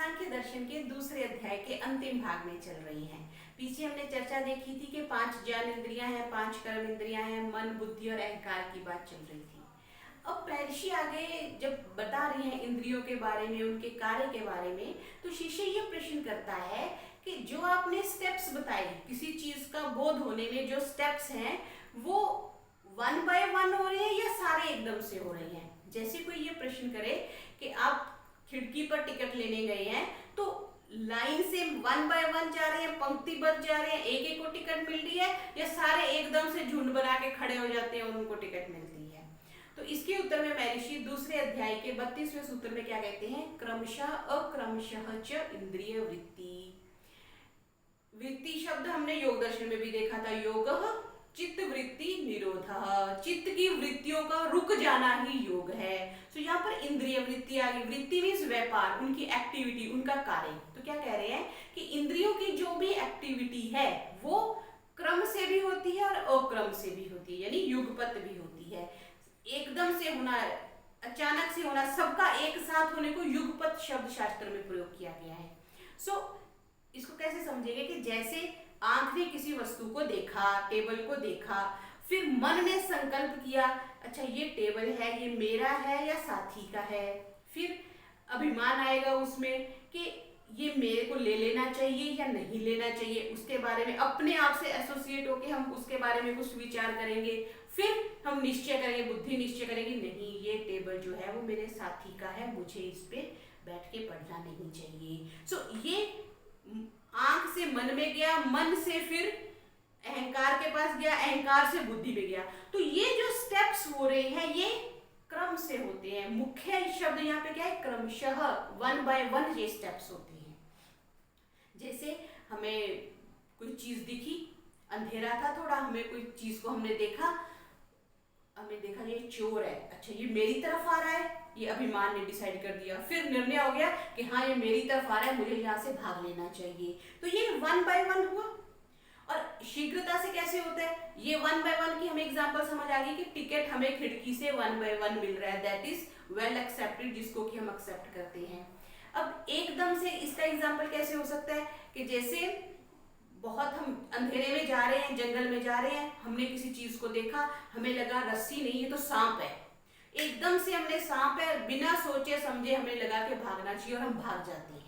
सांख्य दर्शन के दूसरे अध्याय के अंतिम भाग में चल रही हैं। पीछे हमने चर्चा देखी थी कि 5 ज्ञान इंद्रियां हैं, 5 कर्म इंद्रियां हैं, मन, बुद्धि और अहंकार की बात चल रही थी। अब महर्षि आगे जब बता रही हैं इंद्रियों के बारे में, उनके कार्य के बारे में, तो शिष्य ये प्रश्न करता है कि जो आपने स्टेप्स बताए, किसी चीज का बोध होने में जो स्टेप्स हैं वो 1 बाय 1 हो रहे हैं या सारे एकदम से हो रहे हैं। जैसे कोई ये प्रश्न करे कि आप खिड़की पर टिकट लेने गए हैं, तो लाइन से 1 बाय 1 जा रहे हैं, पंक्तिबद्ध जा रहे हैं, एक एक को टिकट मिल रही है, या सारे एकदम से झुंड बना के खड़े हो जाते हैं और उनको टिकट मिलती है। तो इसके उत्तर में महर्षि दूसरे अध्याय के 32वें सूत्र में क्या कहते हैं, क्रमशः अक्रमशः च इंद्रिय वृत्ति। वृत्ति शब्द हमने योग दर्शन में भी देखा था, योगः चित्त वृत्ति निरोधः, चित्त की वृत्तियों का रुक जाना ही योग है। तो यहाँ पर इंद्रिय वृत्ति आ गई। वृत्ति मीन्स व्यापार, उनकी एक्टिविटी, उनका कार्य। तो क्या कह रहे हैं कि इंद्रियों की जो भी एक्टिविटी है वो क्रम से भी होती है और अक्रम से भी होती है, यानी युगपत भी होती है। एकदम से होना, अचानक से होना, सबका एक साथ होने को युगपत शब्द शास्त्र में प्रयोग किया गया है। इसको कैसे समझेंगे कि जैसे आंख ने किसी वस्तु को देखा, टेबल को देखा, फिर मन ने संकल्प किया, अच्छा ये टेबल है, ये मेरा है या साथी का है। फिर अभिमान आएगा उसमें कि ये मेरे को ले लेना चाहिए या नहीं लेना चाहिए, उसके बारे में अपने आप से एसोसिएट होके हम उसके बारे में कुछ विचार करेंगे। फिर हम निश्चय करेंगे, बुद्धि निश्चय करेगी, नहीं ये टेबल जो है वो मेरे साथी का है, मुझे इस पे बैठ के पढ़ना नहीं चाहिए। ये आंख से मन में गया, मन से फिर अहंकार के पास गया, अहंकार से बुद्धि पे गया। तो ये जो स्टेप्स हो रहे हैं ये क्रम से होते हैं। मुख्य शब्द यहाँ पे क्या है, क्रमशः, 1 बाय 1 ये स्टेप्स होते हैं। जैसे हमें कोई चीज दिखी, अंधेरा था थोड़ा, हमें कोई चीज को हमने देखा, हमने देखा ये चोर है, अच्छा ये मेरी तरफ आ रहा है, ये अभिमान ने डिसाइड कर दिया, फिर निर्णय हो गया कि हाँ ये मेरी तरफ आ रहा है, मुझे यहाँ से भाग लेना चाहिए। तो ये 1 बाय 1 हुआ। और शीघ्रता से कैसे होता है, ये 1 बाय 1 की हमें एग्जांपल समझ आ गई कि टिकट हमें खिड़की से 1 बाय 1 मिल रहा है, दैट इज वेल एक्सेप्टेड, जिसको कि हम एक्सेप्ट करते हैं। अब एकदम से इसका एग्जाम्पल कैसे हो सकता है कि जैसे बहुत हम अंधेरे में जा रहे हैं, जंगल में जा रहे हैं, हमने किसी चीज को देखा, हमें लगा रस्सी नहीं है तो सांप है, एकदम से हमने सांप है बिना सोचे समझे हमें लगा के भागना चाहिए और हम भाग जाते हैं।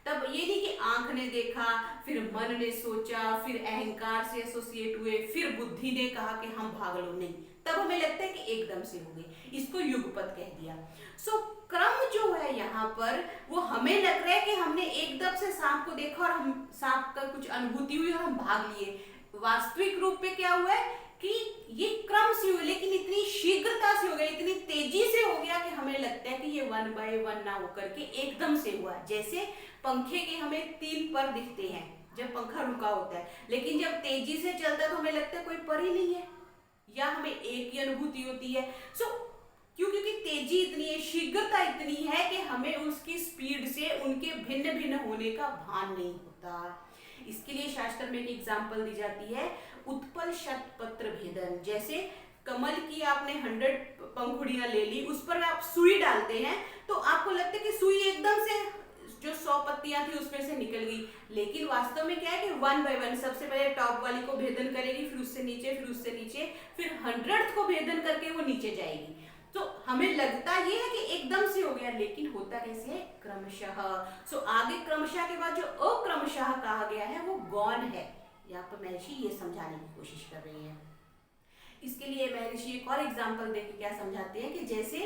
तब ये नहीं कि आंख ने देखा, फिर मन ने सोचा, फिर अहंकार से एसोसिएट हुए, फिर बुद्धि ने कहा कि हम भाग लो, नहीं, तब हमें लगता है कि एकदम से हो गए, इसको युगपत कह दिया। क्रम जो है यहाँ पर वो हमें लग रहा है कि हमने एकदम से सांप को देखा और हम सांप का कुछ अनुभूति हुई और हम भाग लिए। वास्तविक रूप में क्या हुआ है कि ये क्रम से हुआ, लेकिन इतनी शीघ्रता से हो गया, इतनी तेजी से हो गया कि हमें लगता है कि ये 1 बाय 1 ना होकर के एकदम से हुआ। जैसे पंखे के हमें 3 पर दिखते हैं जब पंखा रुका होता है, लेकिन जब तेजी से चलता है तो हमें लगता है कोई पर ही नहीं है, या हमें एक ही अनुभूति होती है। क्योंकि तेजी इतनी है, शीघ्रता इतनी है कि हमें उसकी स्पीड से उनके भिन्न भिन्न होने का भान नहीं होता। इसके लिए शास्त्र में एक एग्जाम्पल दी जाती है, उत्पल शतपत्र भेदन। जैसे कमल की आपने 100 पंखुड़ियां ले ली, उस पर आप सुई डालते हैं तो आपको लगता है कि सुई एकदम से जो 100 पत्तियां थी उसमें से निकल गई, लेकिन वास्तव में क्या है कि 1 बाय 1 सबसे पहले टॉप वाली को भेदन करेगी, फिर उससे नीचे, फिर उससे नीचे, फिर 100th को भेदन करके वो नीचे जाएगी। तो हमें लगता ये है कि एकदम से हो गया, लेकिन होता कैसे है, क्रमशः। आगे क्रमशः के बाद जो अक्रमशः कहा गया है वो गौण है। यहाँ पर महर्षि ये समझाने की कोशिश कर रही है। इसके लिए महर्षि एक और एग्जाम्पल देके क्या समझाते हैं कि जैसे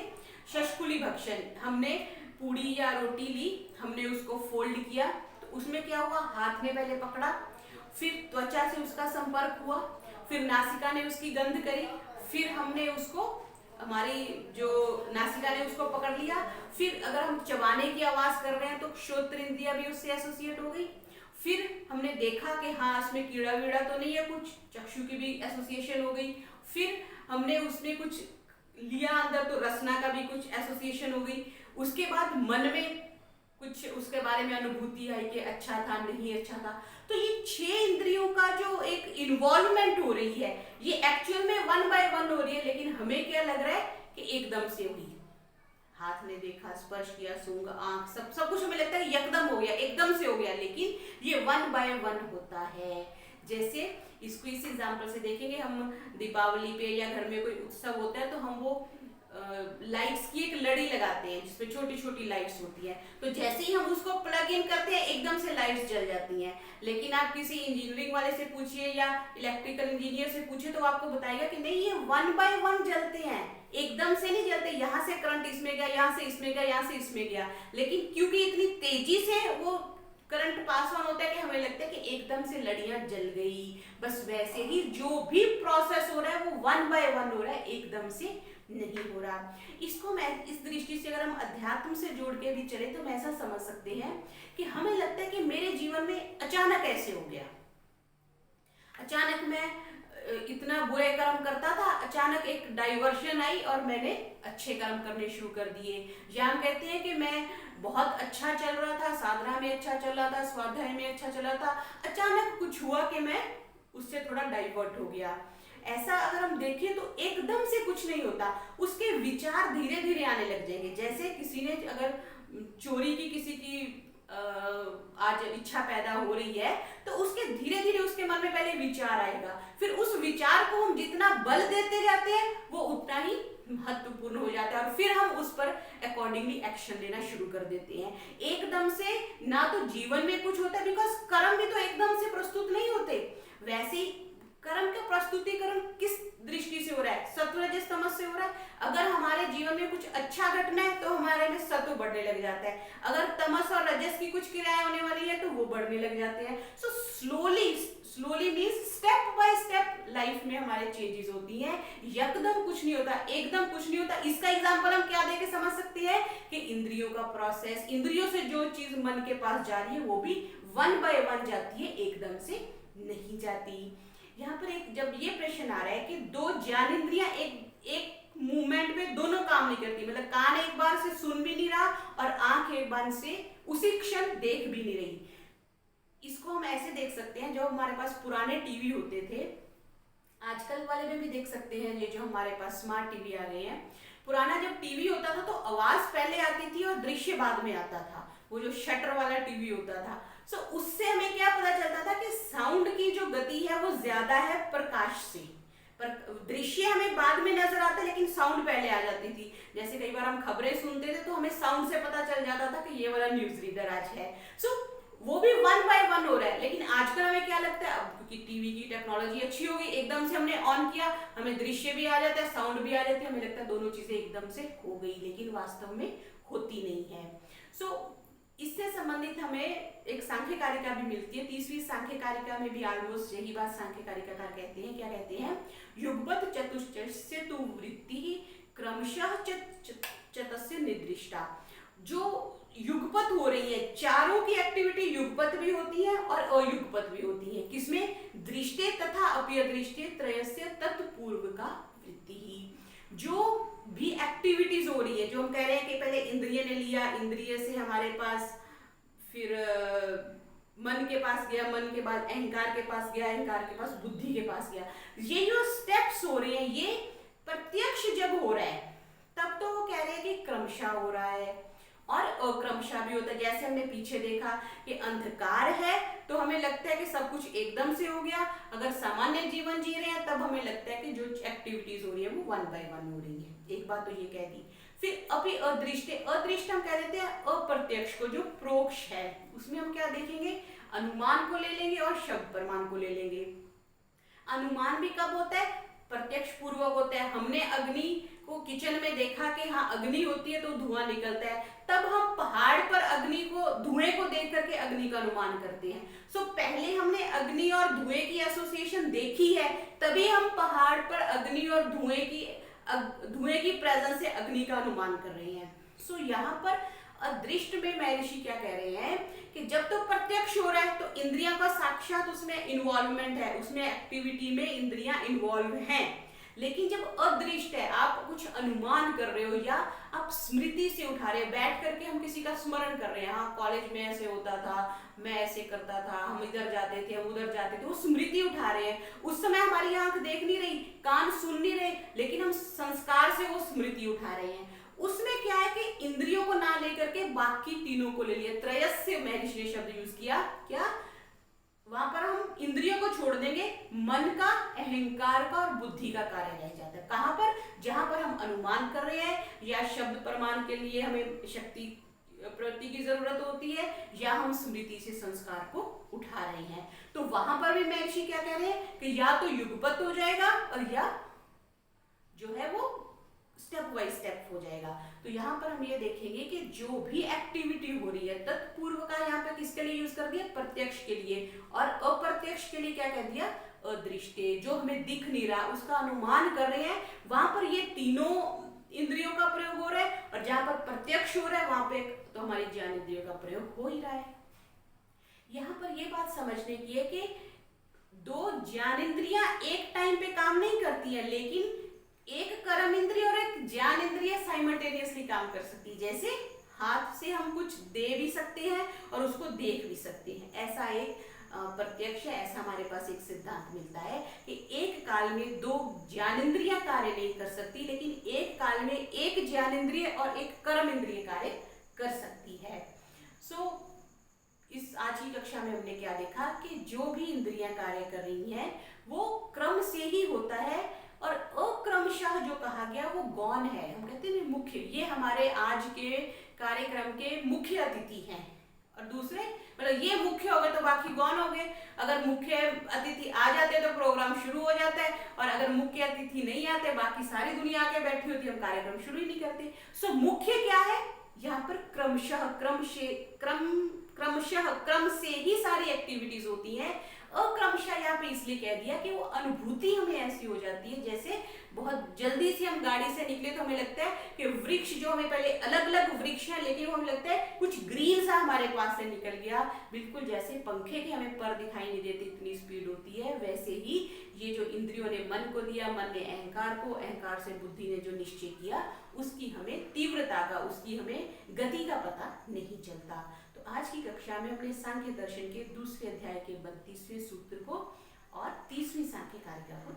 षष्कुली भक्षण, हमने पूड़ी या रोटी ली, हमने उसको फोल्ड किया, तो उसमें क्या हुआ, हाथ ने पहले पकड़ा, फिर त्वचा से उसका संपर्क हुआ, फिर नासिका ने उसकी गंध करी, फिर हमने उसको, हमारी जो नासिका ने उसको पकड़ लिया, फिर अगर हम चबाने की आवाज कर रहे हैं तो श्रोत्र इंद्रिया भी उससे एसोसिएट हो गई, फिर हमने देखा कि हाँ इसमें कीड़ा वीड़ा तो नहीं है कुछ, चक्षु की भी एसोसिएशन हो गई, फिर हमने उसमें कुछ लिया अंदर तो रसना का भी कुछ एसोसिएशन हो गई, उसके बाद मन में कुछ उसके बारे में अनुभूति आई कि अच्छा था नहीं अच्छा था। तो ये 6 इंद्रियों का जो एक इन्वॉल्वमेंट हो रही है ये एक्चुअल में 1 बाय 1 हो रही है, लेकिन हमें क्या लग रहा है कि एकदम से हुई। हाथ ने देखा, स्पर्श किया, सूंघ, आंख, सब सब कुछ हमें लगता है एकदम हो गया, एकदम से हो गया, लेकिन ये वन बाय वन होता है। जैसे इसको इस एग्जाम्पल से देखेंगे हम, दीपावली पे या घर में कोई उत्सव होता है तो हम वो लाइट्स की एक लड़ी लगाते हैं जिसमें छोटी छोटी लाइट्स होती है, तो जैसे ही हम उसको प्लग इन करते हैं एकदम से लाइट्स जल जाती हैं। लेकिन आप किसी इंजीनियरिंग वाले से पूछिए या इलेक्ट्रिकल इंजीनियर से पूछिए तो आपको बताएगा कि नहीं, ये वन बाय वन जलते हैं, एकदम से नहीं जलते। यहाँ से करंट इसमें गया, यहाँ से इसमें गया, यहाँ से इसमें गया, लेकिन क्योंकि इतनी तेजी से वो करंट पास ऑन होता है कि हमें लगता है कि एकदम से लड़ियां जल गई। बस वैसे ही जो भी प्रोसेस हो रहा है वो वन बाय वन हो रहा है, एकदम से नहीं हो रहा। इसको मैं इस दृष्टि से अगर हम अध्यात्म से जोड़ के भी चले तो हम ऐसा समझ सकते हैं कि हमें लगता है कि मेरे जीवन में अचानक ऐसे हो गया, अचानक मैं इतना बुरे कर्म करता था, अचानक एक डाइवर्शन आई और मैंने अच्छे कर्म करने शुरू कर दिए। या हम कहते हैं कि मैं बहुत अच्छा चल रहा था, साधना में अच्छा चल रहा था, स्वाध्याय में अच्छा चल रहा था, अचानक कुछ हुआ कि मैं उससे थोड़ा डाइवर्ट हो गया। ऐसा अगर हम देखें तो एकदम से कुछ नहीं होता, उसके विचार धीरे धीरे आने लग जाएंगे। जैसे किसी ने अगर चोरी की किसी की आज इच्छा पैदा हो रही है तो उसके धीरे धीरे उसके मन में पहले विचार आएगा, फिर उस विचार को हम जितना बल देते जाते हैं वो उतना ही महत्वपूर्ण हो जाता है और फिर हम उस पर अकॉर्डिंगली एक्शन लेना शुरू कर देते हैं। एकदम से ना तो जीवन में कुछ होता है, बिकॉज कर्म भी तो एकदम से प्रस्तुत नहीं होते। वैसे ही कर्म का प्रस्तुतिकरण किस दृष्टि से हो रहा है, सत्व रजस तमस से हो रहा है। अगर हमारे जीवन में कुछ अच्छा घटना है तो हमारे में सत्व बढ़ने लग जाता है, अगर तमस और रजस की कुछ क्रियाएं होने वाली है तो वो बढ़ने लग जाते हैं। So slowly means step by step life में हमारे चेंजेस होती हैं, एकदम कुछ नहीं होता, एकदम कुछ नहीं होता। इसका एग्जांपल हम क्या देके समझ सकते हैं कि इंद्रियों का प्रोसेस, इंद्रियों से जो चीज मन के पास जा रही है वो भी वन बाय वन जाती है, एकदम से नहीं जाती। यहाँ पर एक जब ये प्रश्न आ रहा है कि दो ज्ञानेंद्रियां एक मूवमेंट में दोनों काम नहीं करती, मतलब कान एक बार से सुन भी नहीं रहा और आंख एक बार से उसी क्षण देख भी नहीं रही। इसको हम ऐसे देख सकते हैं, जो हमारे पास पुराने टीवी होते थे, आजकल वाले में भी देख सकते हैं, ये जो हमारे पास स्मार्ट टीवी आ गए हैं। पुराना जब टीवी होता था तो आवाज पहले आती थी और दृश्य बाद में आता था, वो जो शटर वाला टीवी होता था। सो उससे हमें क्या पता चलता था कि साउंड की जो गति है वो ज्यादा है प्रकाश से, पर दृश्य हमें बाद में नजर आता है लेकिन साउंड पहले आ जाती थी। जैसे कई बार हम खबरें सुनते थे तो हमें साउंड से पता चल जाता था कि ये वाला न्यूज रीडर आज है। सो वो भी वन बाय वन हो रहा है, लेकिन आजकल हमें क्या लगता है, अब क्योंकि टीवी की टेक्नोलॉजी अच्छी हो गई, एकदम से हमने ऑन किया, हमें दृश्य भी आ जाता है, साउंड भी आ जाती है, हमें लगता है दोनों चीजें एकदम से हो गई, लेकिन वास्तव में होती नहीं है। सो इससे संबंधित हमें एक सांख्य कारिका भी मिलती है, 30वीं सांख्य कारिका में भी ऑलमोस्ट यही बात सांख्य कारिकाकार कहते हैं। क्या कहते हैं, युगपत चतुश्चस्य तु वृत्ति क्रमशः चतस्य निर्दिष्टा। जो युगपत हो रही है, चारों की एक्टिविटी युगपत भी होती है और अयुगपत भी होती है, किसमें, दृष्टे तथा अपयदृष्टे त्रयस्य तत्पूर्व का वृत्ति ही। जो भी एक्टिविटीज हो रही है, जो हम कह रहे हैं कि पहले इंद्रिय ने लिया, इंद्रिय से हमारे पास फिर मन के पास गया, मन के बाद अहंकार के पास गया, अहंकार के पास बुद्धि के पास गया, ये जो स्टेप्स हो रहे हैं ये प्रत्यक्ष जब हो रहा है तब तो वो कह रहे हैं कि क्रमशः हो रहा है और अक्रमशः भी होता है। जैसे हमने पीछे देखा कि अंधकार है तो हमें लगता है कि सब कुछ एकदम से हो गया, अगर सामान्य जीवन जी रहे हैं तब हमें लगता है कि जो एक्टिविटीज हो रही है वो वन बाय वन हो रही है। एक बात तो ये कह दी। फिर अभी अदृष्ट, अदृष्ट हम कह देते हैं अप्रत्यक्ष को, जो प्रोक्ष है उसमें हम क्या देखेंगे, अनुमान को ले लेंगे और शब्द प्रमाण को ले लेंगे। अनुमान भी कब होता है, प्रत्यक्ष पूर्वक होता है। हमने अग्नि को किचन में देखा कि हाँ अग्नि होती है तो धुआं निकलता है, तब हम पहाड़ पर अग्नि को, धुएं को देख करके अग्नि का अनुमान करते हैं। सो पहले हमने अग्नि और धुएं की एसोसिएशन देखी है, तभी हम पहाड़ पर अग्नि और धुएं की प्रेजेंस से अग्नि का अनुमान कर रहे हैं। सो यहाँ पर अदृष्ट में महर्षि क्या कह रहे हैं कि जब तो प्रत्यक्ष हो रहा है तो इंद्रियां का साक्षात उसमें इन्वॉल्वमेंट है, उसमें एक्टिविटी में इंद्रियां इन्वॉल्व हैं। लेकिन जब अदृष्ट है, आप कुछ अनुमान कर रहे हो या आप स्मृति से उठा रहे हो, बैठ करके हम किसी का स्मरण कर रहे हैं, हाँ कॉलेज में ऐसे होता था, मैं ऐसे करता था, हम इधर जाते थे, हम उधर जाते थे, वो स्मृति उठा रहे हैं। उस समय हमारी आंख देख नहीं रही, कान सुन नहीं रहे, लेकिन हम संस्कार से वो स्मृति उठा रहे हैं। उसमें क्या है कि इंद्रियों को ना लेकर के बाकी तीनों को ले लिया, त्रयस्य महर्षि ने शब्द यूज किया। क्या वहां पर हम इंद्रियों को छोड़ देंगे, मन का, अहंकार का और बुद्धि का कार्य रह जाता है। कहां पर? जहां पर हम अनुमान कर रहे हैं या शब्द प्रमाण के लिए हमें शक्ति प्रवृत्ति की जरूरत होती है, या हम स्मृति से संस्कार को उठा रहे हैं। तो वहां पर भी महर्षि क्या कह रहे हैं कि या तो युगपत हो जाएगा और या जो है वो स्टेप बाय स्टेप हो जाएगा। तो यहाँ पर हम ये देखेंगे कि जो भी एक्टिविटी हो रही है, तत्पूर्व का यहाँ पे किसके लिए यूज कर दिया? प्रत्यक्ष के लिए। और अप्रत्यक्ष के लिए क्या कह दिया? अदृष्टे, जो हमें दिख नहीं रहा उसका अनुमान कर रहे हैं, वहां पर ये तीनों इंद्रियों का प्रयोग हो रहा है। और जहां पर प्रत्यक्ष हो रहा है वहां पे तो हमारी ज्ञान इंद्रियों का प्रयोग हो ही रहा है। यहाँ पर ये बात समझने की है कि दो ज्ञानेंद्रियां एक टाइम पे काम नहीं करती है, लेकिन एक कर्म इंद्रिय और एक ज्ञान इंद्रिय साइमल्टेनियसली काम कर सकती है। जैसे हाथ से हम कुछ दे भी सकते हैं और उसको देख भी सकते हैं, ऐसा एक प्रत्यक्ष है। ऐसा हमारे पास एक सिद्धांत मिलता है कि एक काल में दो ज्ञानेंद्रियां कार्य नहीं कर सकती, लेकिन एक काल में एक ज्ञानेंद्रिय और एक कर्म इंद्रिय कार्य कर सकती है। इस आज की कक्षा में हमने क्या देखा कि जो भी इंद्रियां कार्य कर रही हैं वो क्रम से ही होता है, और अक्रमशः जो कहा गया वो गौण है, हम कहते हैं मुख्य। ये हमारे आज के कार्यक्रम के मुख्य अतिथि हैं, और दूसरे मतलब ये मुख्य हो गए तो बाकी गौण हो गए। अगर मुख्य अतिथि आ जाते तो प्रोग्राम शुरू हो जाता है, और अगर मुख्य अतिथि नहीं आते, बाकी सारी दुनिया आके बैठी होती, हम कार्यक्रम शुरू ही नहीं करते। सो मुख्य क्या है यहाँ पर? क्रमशः, क्रम से ही सारी एक्टिविटीज होती हैं। अक्रमशः यहाँ पे इसलिए कह दिया कि वो अनुभूति हमें ऐसी हो जाती है, जैसे बहुत जल्दी से हम गाड़ी से निकले तो हमें लगता है कि वृक्ष जो हमें पहले अलग अलग वृक्ष है, लेकिन वो हमें लगता है कुछ ग्रीन सा हमारे पास से निकल गया। बिल्कुल जैसे पंखे के हमें पर दिखाई नहीं देते, इतनी स्पीड होती है, वैसे ही ये जो इंद्रियों ने मन को दिया, मन ने अहंकार को, अहंकार से बुद्धि ने जो निश्चय किया, उसकी हमें तीव्रता का, उसकी हमें गति का पता नहीं चलता। तो आज की कक्षा में हमने सांख्य दर्शन के दूसरे अध्याय के 32वें सूत्र को और 30वीं सांख्य कारिका को